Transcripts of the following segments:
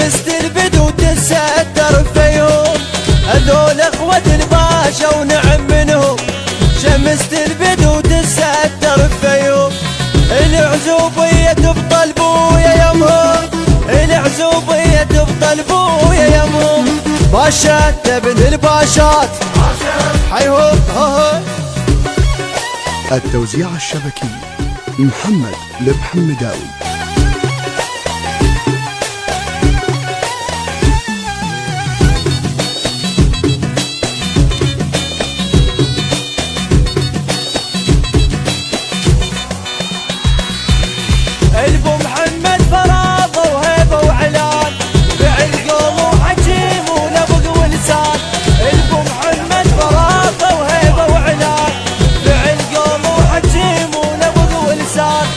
شمست البدو تستر فيهم، هذول اخوة الباشا ونعم منهم. شمست البدو تستر فيهم، العزوبية تبطل بويا يمهم، العزوبية تبطل بويا يمهم. باشا ابن الباشات حيهم. التوزيع الشبكي محمد المحمداوي. البو محمد فراضه وهيبه وعلان، فعل قوم وحكيم ولبق ولسان. البو محمد فراضه وهيبه وعلان، فعل قوم وحكيم ولبق ولسان.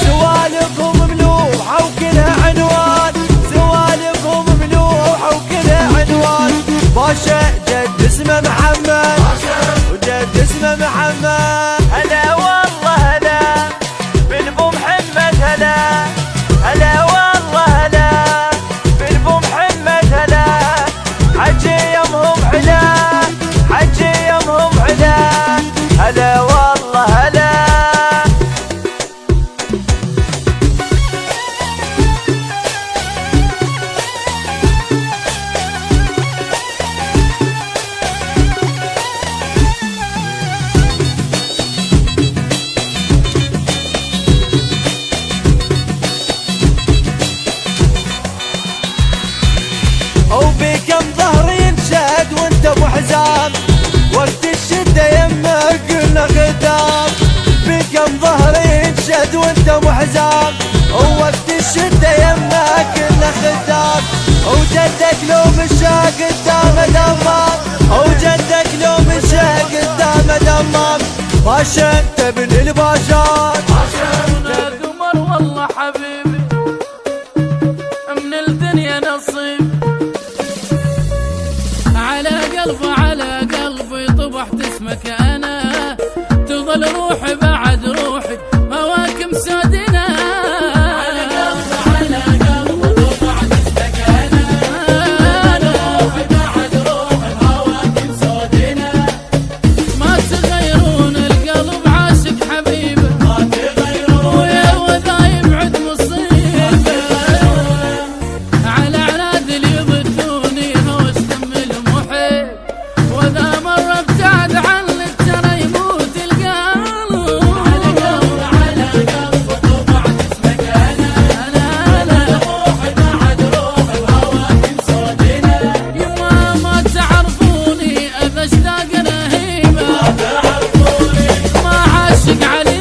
سوالفهم ملوحه وكلها عنوان، سوالفهم ملوحه وكلها عنوان. باشا جد اسمه محمد وجد اسمه محمد. هلا والله هلا بالبو محمد، هلا هلا والله هلا بالبو محمد. هلا حجي يمهم علا، حجي يمهم علا. هلا والله هلا. وبكم ظهر ينشد وانت ابو حزام، وقت الشدة يمك قلنا خدام. بكم ظهر ينشد وانت ابو حزام، ووقت الشدة يمك قلنا خدام. وجدك لو مشى قدامه دمام، وجدك لو مشى قدامه دمام. باشا انت ابن الباشات، يا قمر والله حبيبي من الدنيا نصيب. على قلبي طبحت اسمك انا، تظل روحي بعد روحي هواك مسودنا. على قلبي طبحت اسمك انا، روحي بعد روحي هواك مسودنا. ما تغيرون القلب عاشق حبيبه، ما تغيرون ويا وذا يبعد مصيبه. على عناد اللي يضدوني هوس دم المحب، وذا مرة ابتعد عني ترى يموت القلب. على قلب طبعت اسمك انا، روحي بعد روحي وهواك مسودنا. يما ما تعرفوني اذا اشتاق رهيبه، ما تعرفوني ما عاشق عليبه.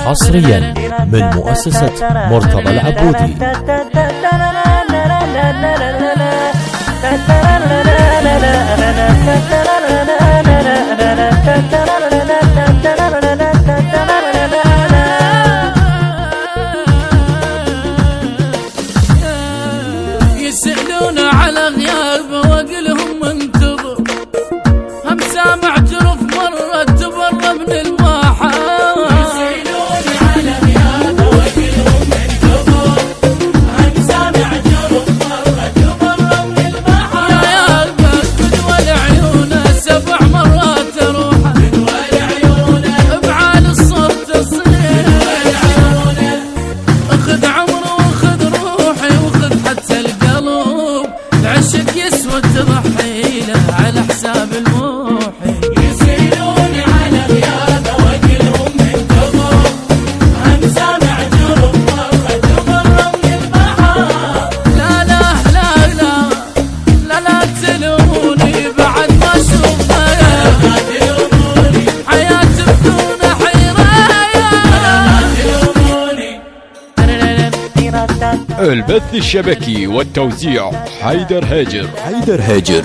حصريا من مؤسسة مرتضى العبودي. يسألون على غيابه واقلهم منتظر، هم سامع جرف مرة تبرى من الواحة. يسألون على غيابه واقلهم منتظر، هم سامع جرف مرة تبرى من الواحة. يا قلبك قدوة لعيونه 7 مرات اروحه، قدوة لعيونه بعال الصوت تصير. اخذ عمره واخذ روحي واخذ حتى القلب، العشق يسود تضحي له على حساب الموحي. يسألون على غيابه واقلهم منتظر، هم سامع جرف مرة تبرى من البحر. لا لا لا لا لا لا تلوموني بعد ما اشوف لا تلوموني حياتي بدون حيرة. لا تلوموني. البث الشبكي والتوزيع حيدر هاجر. حيدر هاجر.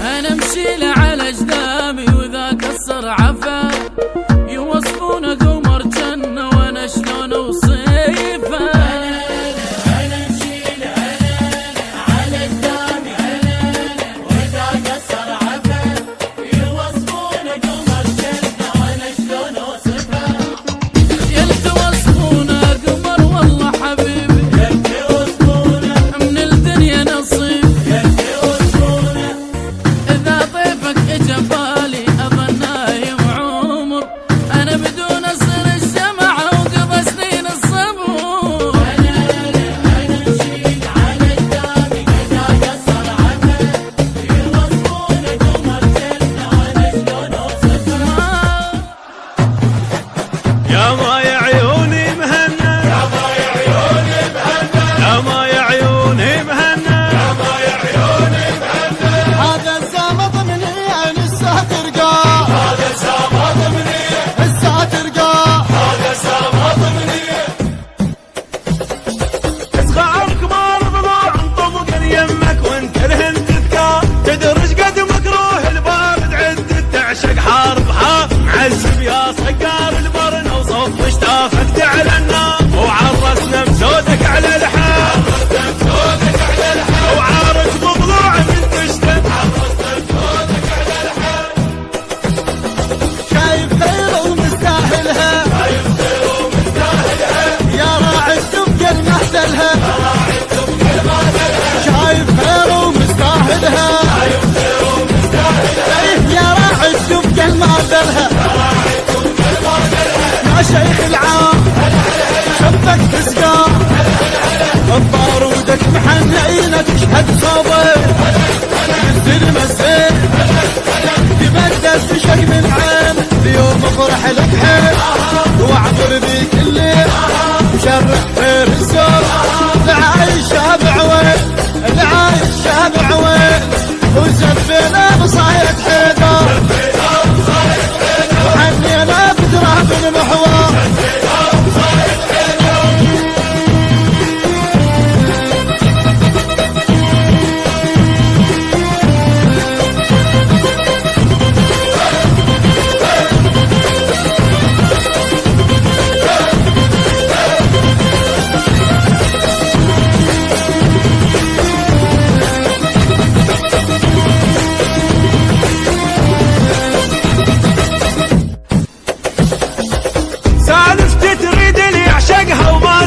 انا امشي له على اجدامي وذا كسر عفا، يوصفونه قمر جنة وانا شلون اوصف. سكر البرن وصوت مشتاقك تعلنا وعرسنا بزودك على الحال وعارك بضلوع من تشتم شايف خير ومستاهلها يا راعي تبقى المحتلها شايف خير ومستاهلها يا راعي تبقى المحتلها يا شيخ العام شبك تسقى بارودك محنينك تشهد صابر ينزل مسير تبدل تشق من عين اليوم افرح لك حيل واعبر بيك الليل مشرح خير الزور العايش شابع وين العايش شابع وين وزفينا بصايد حيدر وحنينا بدراب المحور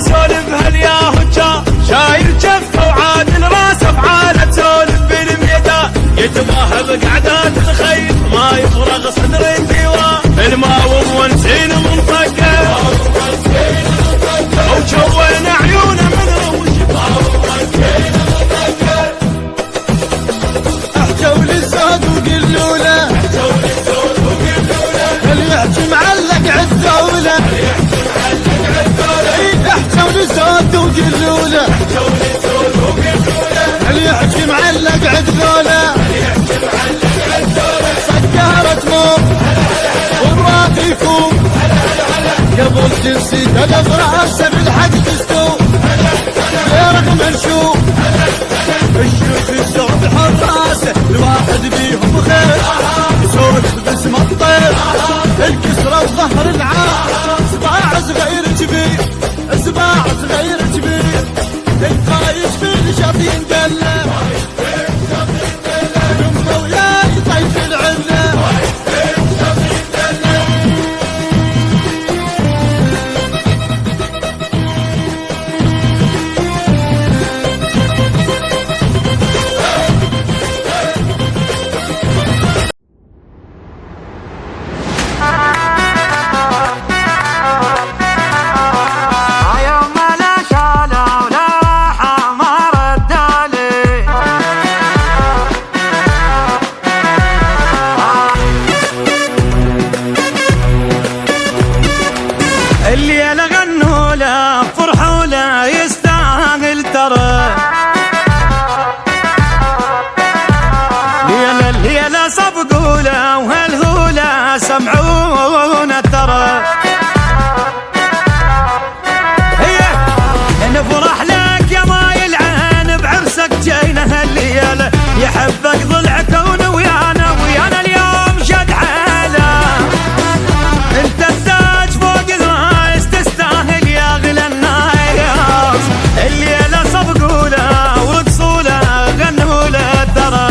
سولفها الياهو شايل جفه وعادل راسه بعالة سولف بالميدان يتباهى بقعدات الخيل ما يفرغ صدر الديوان الماوم ونسين منطقه وجوين عيونه من روش احجوا للزود وقلوا له اللي يحكي معلق عالدوله احجوا للزود وقلوا له اللي يحكي معلق عالدوله سكرت موت والراضي يفوق قبل جنسي تلف راسه بالحق تستو غيرك منشوف الشوف الزود حراسه الواحد بيهم خير يسولف باسم الطير الكسرة وظهر العار صباع صغير كبير صباع صغير كبير الخايش بالشط يندلع يمه وياي طيف العله اللي انا غنوا له فرحوا له يستاهل ترى ليلة صفقوا له وهالهولة سمعونا ترى هي نفرح لك يا ماي العين بعرسك جينا هالليلة يحبك ضلع كون ويانا اليوم شد حاله انت التاج فوق الراس تستاهل يا غلا الناس الليلة صفقوا له ورقصوا له غنوا له ترى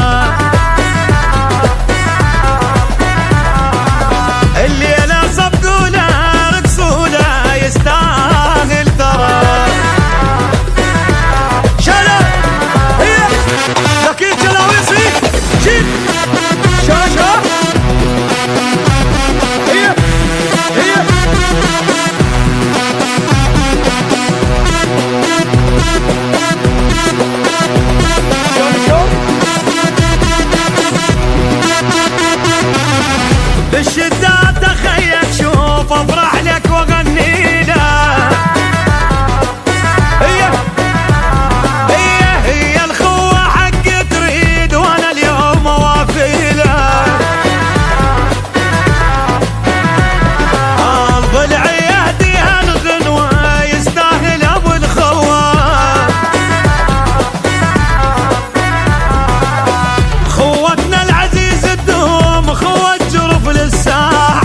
الليلة صفقوا له رقصوا له يستاهل ترى شلا هي لكن جلاويصي شيل شاشة هي بالشدة تخيل شوف افرح لك واغني له هي الخوة حق تريد وانا اليوم اوافي له الضلع يهدي هالغنوة يستاهل ابو الخوة خوتنا العزيز الدوم خوة جرف للساحة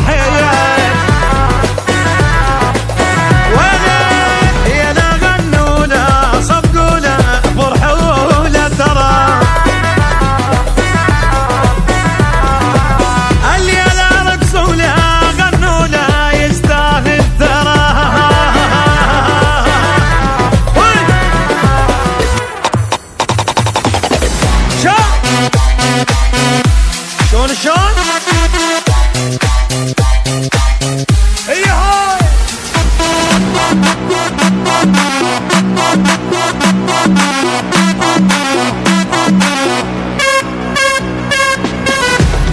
شلون؟ هي هاي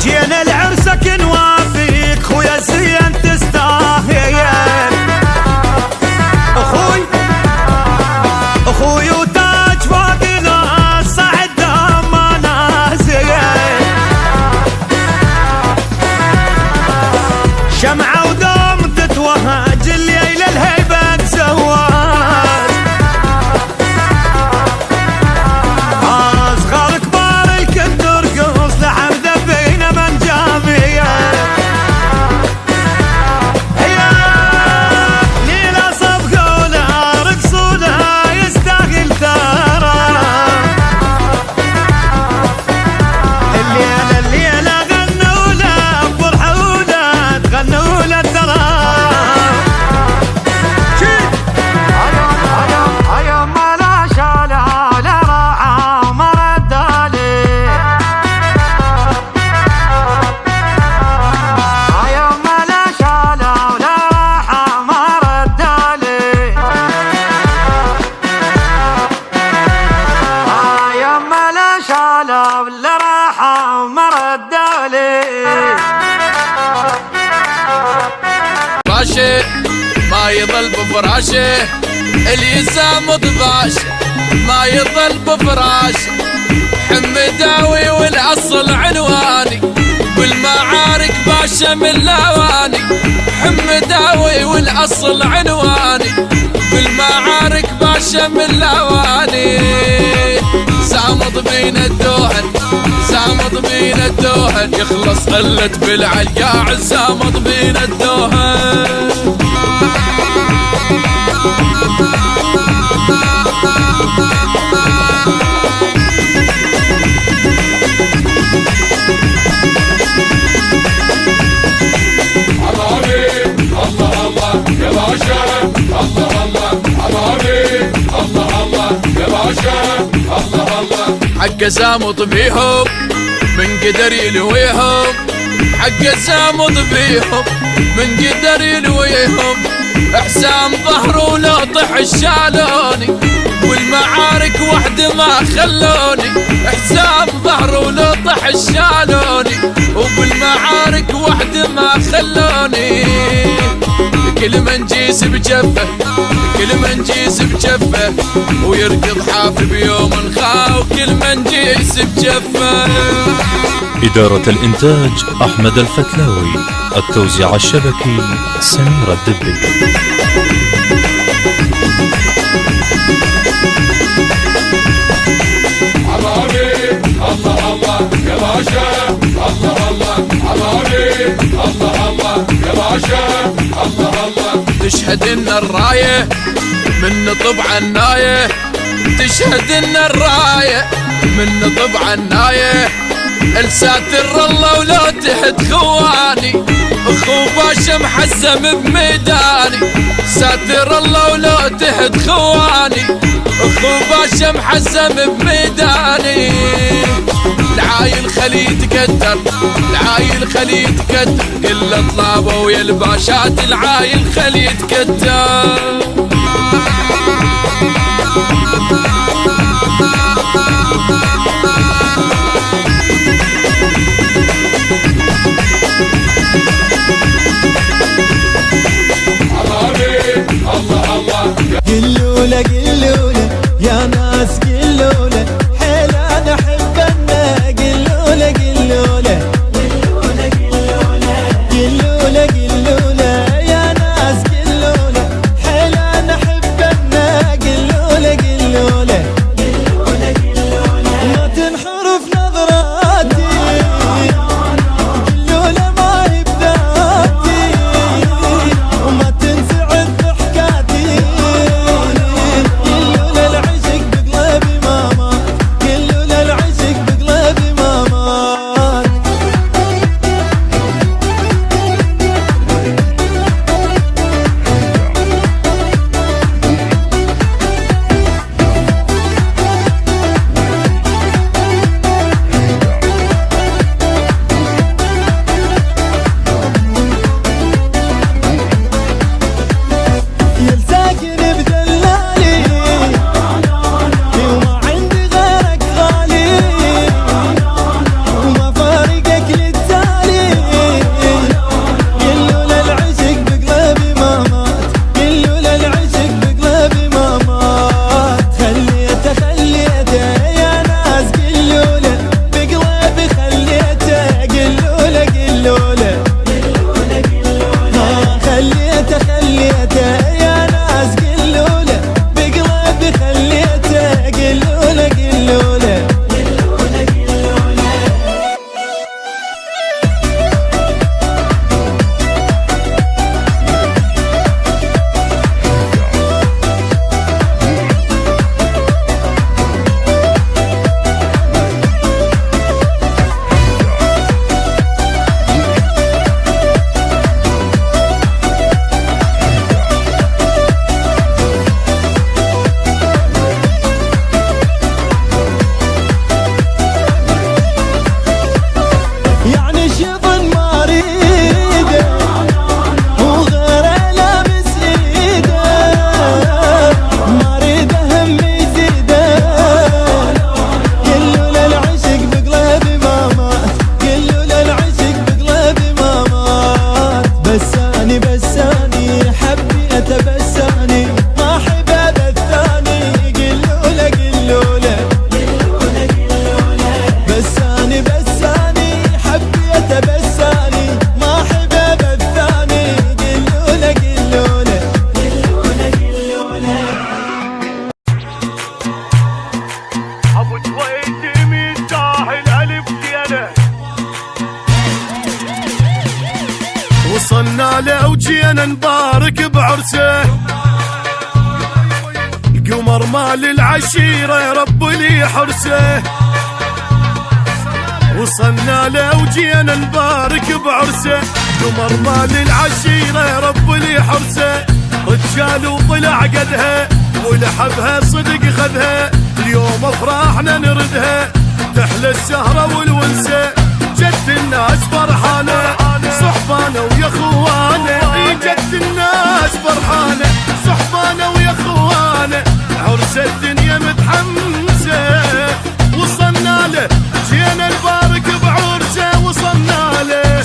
جينا لعرسك نوافيك خويا الزين تستاهل اخوي وتاج فوقنا صعد دمنا زين شمعة ودوم تتوهج الليلة الهيبة زواج أصغر كبار الكل ترقص لحمد فينا من جامية هي ليلة صفقة ولا رقص ولا يستاهل ترى الليلة غنوا له فرحوا له تغنوا له ترى هيوم لا شاله لا راحة مرد عليه هيوم لا شاله لا راحة مرد عليه هيوم لا شاله لا راحة مرد عليه فراشه ما يظل بفراشه اللي يسامط باشه ما يظل بفراشه حمداوي والاصل عنواني بالمعارك باشا من الاواني حمداوي والاصل عنواني بالمعارك باشا من الاواني سامط بينا الدوهن سامط بينا الدوهن يخلص قلت بالعلقاع سامط بينا الدوهن حق سامط بيهم من قدر يلويهم حق سامط بيهم من قدر يلويهم حسام ظهره ولو طح الشالوني والمعارك وحده ما خلوني حسام ظهره ولو طح الشالوني وبالمعارك وحده ما خلوني كل من جيس بجفه كل من جيس بجفه ويركض حافي بيوم الخاو كل من جيس بجفه. إدارة الإنتاج أحمد الفتلاوي، التوزيع الشبكي سمير الدبي. الله الله يا باشا الله الله حبابي الله الله يا باشا الله الله تشهد ان الرايه من طبع النايه تشهد ان الرايه من طبع النايه الساتر الله ولو تحت خواني اخو باشا محزم بميداني ساتر الله ولو تحت خواني اخو باشا محزم بميداني العايل خلي يتكدر العايل خلي يتكدر كل طلابه ويا الباشات العايل خلي يتكدر. قلوله قلوله يا ناس قلوله حيل انا احبنا قلوله قلوله قلوله قلوله قلوله يا ناس قلوله حيل انا احبنا قلوله قلوله وصلنا له وجينا نبارك بعرسه، القمر مال العشيرة يا رب لي حرسه. وصلنا له وجينا نبارك بعرسه، قمر مال العشيرة يا رب لي حرسه. رجال وطلع قدها ولحبها صدق خذها، اليوم افراحنا نردها تحلى السهرة والونسة. جد الناس فرحانة صحبانة ويا خوانة، جد الناس فرحانة صحبانة ويا خوانة، عرس الدنيا متحمسة. وصلنا له جينا نبارك بعرسه، وصلنا له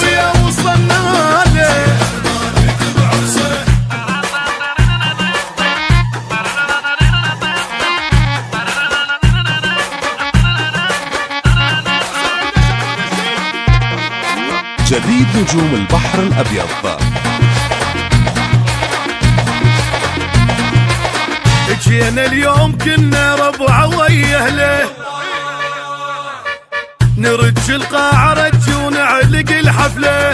ويا وصلنا له. جديد نجوم البحر الأبيض. جينا اليوم كنا ربعه ويا اهله، نرج القاعة رج ونعلق الحفلة.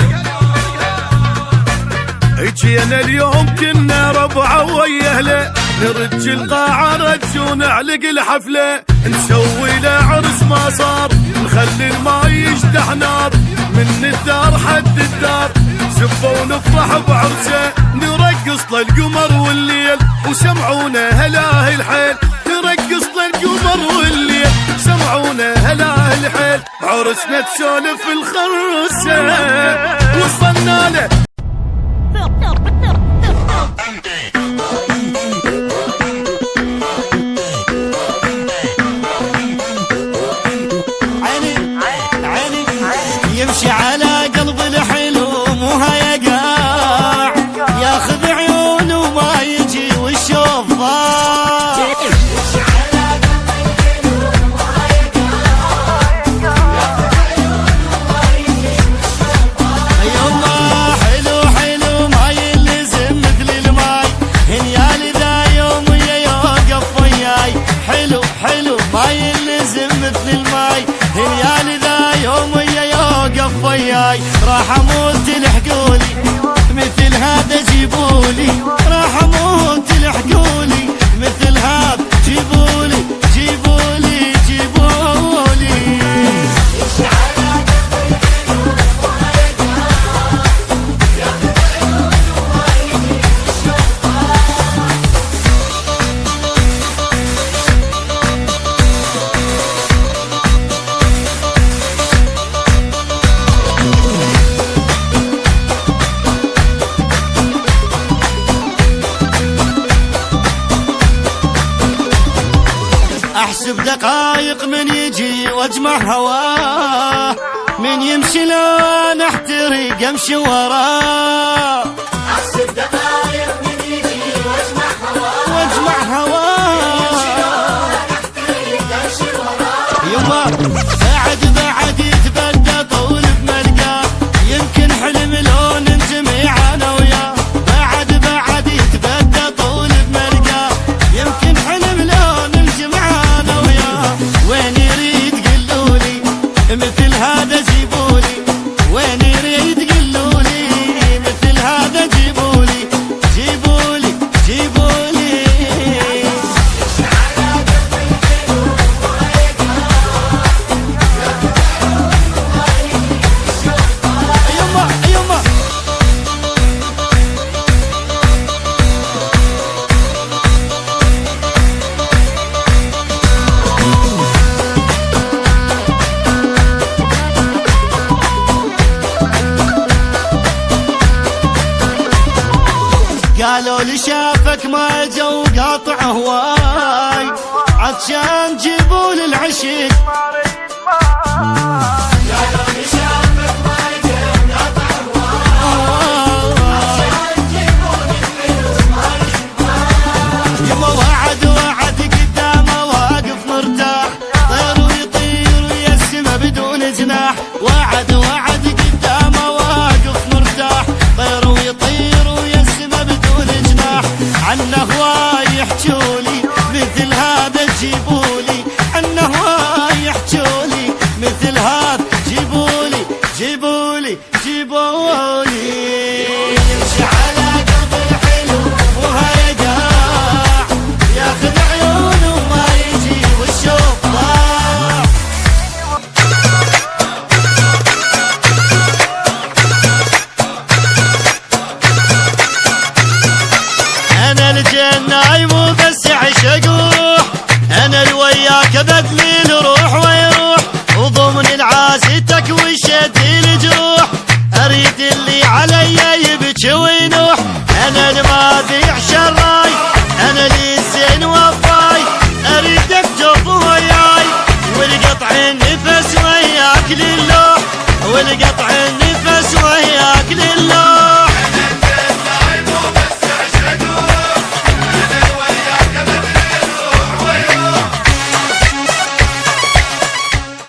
جينا اليوم كنا ربعه ويا اهله، نرج القاعة رج ونعلق الحفلة. نسوي له عرس ما صار، نخلي الماء يجدح نار من الدار حد الدار، زبه ونفرح بعرسه. نرقص للقمر والليل وسمعونا هلاه الحيل، نرقص للقمر والليل سمعونا هلاه الحيل. عرسنا تسولف الخرسه، وصلنا له يمشي على قلب الحلو مو هيقاع، ياخذ عيونه وما يجي والشوف ضاع. يمشي على قلب الحلو مو هيقاع، ياخذ عيونه وما يجي والشوف ضاع. يما حلو حلو ما يلزم مثل الماي، هنيالي ذا يوم ويا يوقف وياي. حلو حلو ما يلزم مثل الماي، هنيالي ذا يوم ويا يوقف وياي. راح اموت تلحقولي مثل هذا جيبولي، راح اموت تلحقولي مثل هذا جيبولي جيبولي جيبولي. احسب دقايق من يجي واجمع هواه، من يمشي لو نحترق امشي وراه. احسب دقايق من يجي واجمع هواه، واجمع هواه امشي وراه. يما بعد يتبدى طول بملقاه، يمكن حلم لو ننجمع انا وياه. بعد يتبدى طول بملقاه، يمكن حلم لو ننجمع انا وياه. وين يريد قلولي مثل هذا جيبولي، وين يريد قلولي مثل هذا جيبولي جيبولي جيبولي. يما يما قالوا لي شافك ما جو قاطع هواي، عطشان جيبوا للعشق. قالوا لي شافك ما جو قاطع هواي، عطشان جيبوا للعشق. يما وعد قدامه واقف مرتاح، طير ويطير ويا السما بدون جناح. وعد قدامه واقف مرتاح، طير ويطير ويا السما بدون جناح. عنه هواي يحجولي مثل هذا جيبولي، عنه هواي يحجولي مثل هذا جيبولي جيبولي جيبولي. وانا ما ذيع شراي، انا لي الزين وفاي، اريدك جوف وياي، والقطع النفس وياك لله، والقطع النفس وياك لله.